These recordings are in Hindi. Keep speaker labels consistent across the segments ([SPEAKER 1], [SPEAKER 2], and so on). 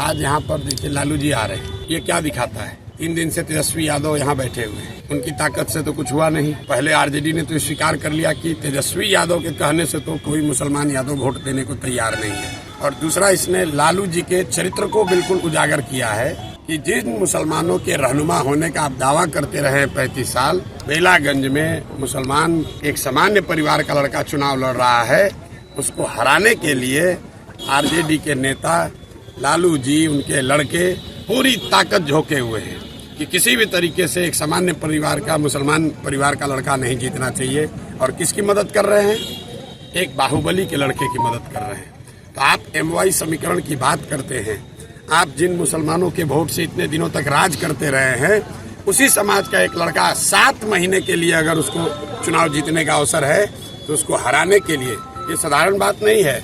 [SPEAKER 1] आज यहाँ पर देखिए लालू जी आ रहे हैं, ये क्या दिखाता है? 3 दिन से तेजस्वी यादव यहाँ बैठे हुए हैं, उनकी ताकत से तो कुछ हुआ नहीं। पहले आरजेडी ने तो स्वीकार कर लिया कि तेजस्वी यादव के कहने से तो कोई मुसलमान यादव वोट देने को तैयार नहीं है। और दूसरा, इसने लालू जी के चरित्र को बिल्कुल उजागर किया है कि जिन मुसलमानों के रहनुमा होने का आप दावा करते रहे 35 साल, बेलागंज में मुसलमान एक सामान्य परिवार का लड़का चुनाव लड़ रहा है, उसको हराने के लिए आरजेडी के नेता लालू जी, उनके लड़के पूरी ताकत झोंके हुए हैं कि किसी भी तरीके से एक सामान्य परिवार का, मुसलमान परिवार का लड़का नहीं जीतना चाहिए। और किसकी मदद कर रहे हैं? एक बाहुबली के लड़के की मदद कर रहे हैं। तो आप MY समीकरण की बात करते हैं, आप जिन मुसलमानों के वोट से इतने दिनों तक राज करते रहे हैं, उसी समाज का एक लड़का 7 महीने के लिए अगर उसको चुनाव जीतने का अवसर है तो उसको हराने के लिए, ये साधारण बात नहीं है।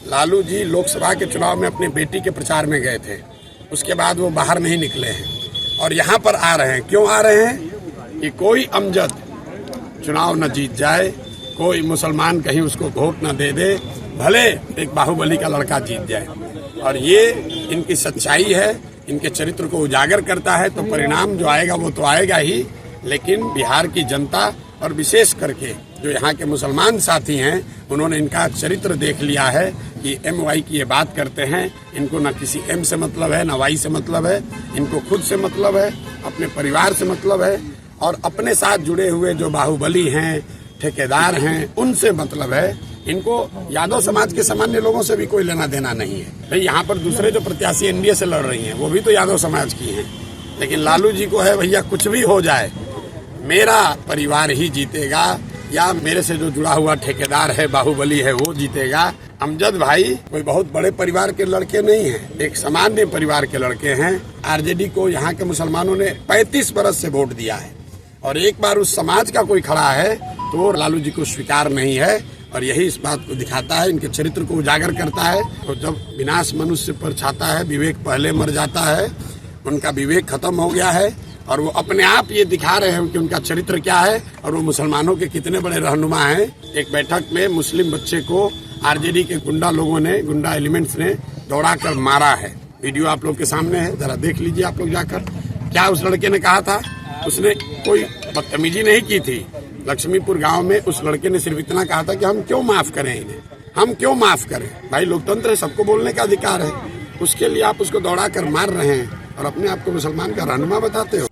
[SPEAKER 1] लालू जी लोकसभा के चुनाव में अपनी बेटी के प्रचार में गए थे, उसके बाद वो बाहर नहीं निकले हैं और यहाँ पर आ रहे हैं। क्यों आ रहे हैं? कि कोई अमजद चुनाव न जीत जाए, कोई मुसलमान कहीं उसको वोट न दे दे, भले एक बाहुबली का लड़का जीत जाए। और ये इनकी सच्चाई है, इनके चरित्र को उजागर करता है। तो परिणाम जो आएगा वो तो आएगा ही, लेकिन बिहार की जनता और विशेष करके जो यहाँ के मुसलमान साथी हैं, उन्होंने इनका चरित्र देख लिया है कि MY की ये बात करते हैं, इनको न किसी M से मतलब है, न Y से मतलब है, इनको खुद से मतलब है, अपने परिवार से मतलब है, और अपने साथ जुड़े हुए जो बाहुबली हैं, ठेकेदार हैं, उनसे मतलब है। इनको यादव समाज के सामान्य लोगों से भी कोई लेना देना नहीं है। भाई यहाँ पर दूसरे जो प्रत्याशी NDA से लड़ रही हैं, वो भी तो यादव समाज की हैं, लेकिन लालू जी को है भैया कुछ भी हो जाए, मेरा परिवार ही जीतेगा, या मेरे से जो जुड़ा हुआ ठेकेदार है, बाहुबली है, वो जीतेगा। अमजद भाई कोई बहुत बड़े परिवार के लड़के नहीं हैं, एक सामान्य परिवार के लड़के हैं। आरजेडी को यहाँ के मुसलमानों ने 35 बरस से वोट दिया है, और एक बार उस समाज का कोई खड़ा है तो लालू जी को स्वीकार नहीं है। और यही इस बात को दिखाता है, इनके चरित्र को उजागर करता है। तो जब विनाश मनुष्य पर छाता है, विवेक पहले मर जाता है। उनका विवेक खत्म हो गया है और वो अपने आप ये दिखा रहे हैं कि उनका चरित्र क्या है और वो मुसलमानों के कितने बड़े रहनुमा हैं। एक बैठक में मुस्लिम बच्चे को आरजेडी के गुंडा लोगों ने, गुंडा एलिमेंट्स ने दौड़ा कर मारा है। वीडियो आप लोग के सामने है, जरा देख लीजिए आप लोग जाकर। क्या उस लड़के ने कहा था? उसने कोई बदतमीजी नहीं की थी। लक्ष्मीपुर गांव में उस लड़के ने सिर्फ इतना कहा था कि हम क्यों माफ करें इन्हें, हम क्यों माफ करें। भाई लोकतंत्र है, सबको बोलने का अधिकार है। उसके लिए आप उसको दौड़ा कर मार रहे हैं और अपने आप को मुसलमान का रहनुमा बताते हो।